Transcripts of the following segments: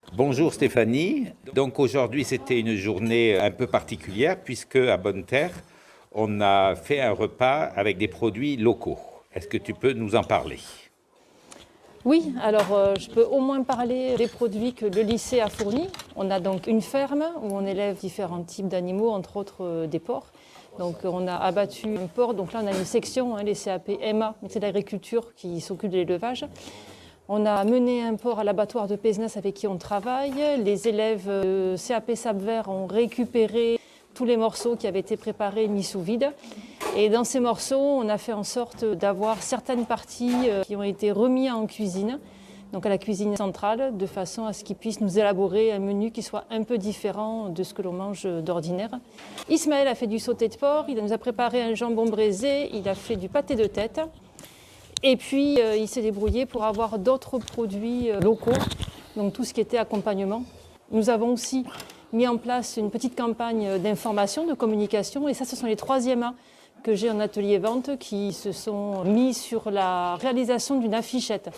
Bonjour Stéphanie. Donc aujourd'hui c'était une journée un peu particulière puisque à Bonne Terre on a fait un repas avec des produits locaux. Est-ce que tu peux nous en parler? Oui, alors je peux au moins parler des produits que le lycée a fournis. On a donc une ferme où on élève différents types d'animaux, entre autres des porcs. Donc on a abattu un porc, donc là on a une section, les CAP EMA, c'est l'agriculture qui s'occupe de l'élevage. On a mené un porc à l'abattoir de Pézenas avec qui on travaille. Les élèves CAP Sable-Vert ont récupéré tous les morceaux qui avaient été préparés, mis sous vide. Et dans ces morceaux, on a fait en sorte d'avoir certaines parties qui ont été remises en cuisine, donc à la cuisine centrale, de façon à ce qu'ils puissent nous élaborer un menu qui soit un peu différent de ce que l'on mange d'ordinaire. Ismaël a fait du sauté de porc, il nous a préparé un jambon braisé, il a fait du pâté de tête. Et puis, il s'est débrouillé pour avoir d'autres produits locaux, donc tout ce qui était accompagnement. Nous avons aussi mis en place une petite campagne d'information, de communication, et ça, ce sont les 3e A que j'ai en atelier vente qui se sont mis sur la réalisation d'une affichette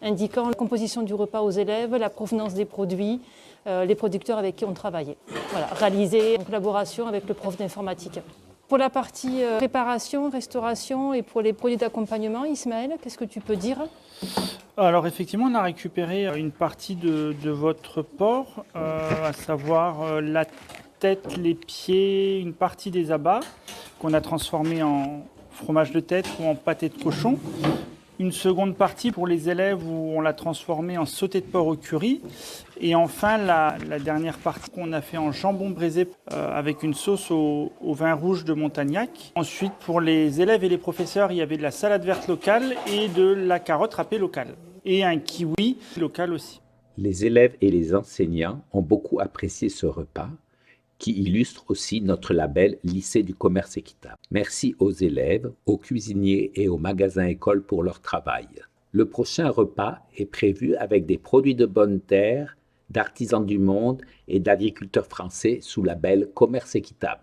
indiquant la composition du repas aux élèves, la provenance des produits, les producteurs avec qui on travaillait. Voilà, réalisé en collaboration avec le prof d'informatique. Pour la partie préparation, restauration et pour les produits d'accompagnement, Ismaël, qu'est-ce que tu peux dire? Alors effectivement, on a récupéré une partie de votre porc, à savoir la tête, les pieds, une partie des abats qu'on a transformé en fromage de tête ou en pâté de cochon. Une seconde partie pour les élèves où on l'a transformé en sauté de porc au curry. Et enfin, la dernière partie qu'on a fait en jambon braisé avec une sauce au vin rouge de Montagnac. Ensuite, pour les élèves et les professeurs, il y avait de la salade verte locale et de la carotte râpée locale. Et un kiwi local aussi. Les élèves et les enseignants ont beaucoup apprécié ce repas, qui illustre aussi notre label Lycée du commerce équitable. Merci aux élèves, aux cuisiniers et aux magasins écoles pour leur travail. Le prochain repas est prévu avec des produits de Bonne Terre, d'artisans du monde et d'agriculteurs français sous label commerce équitable.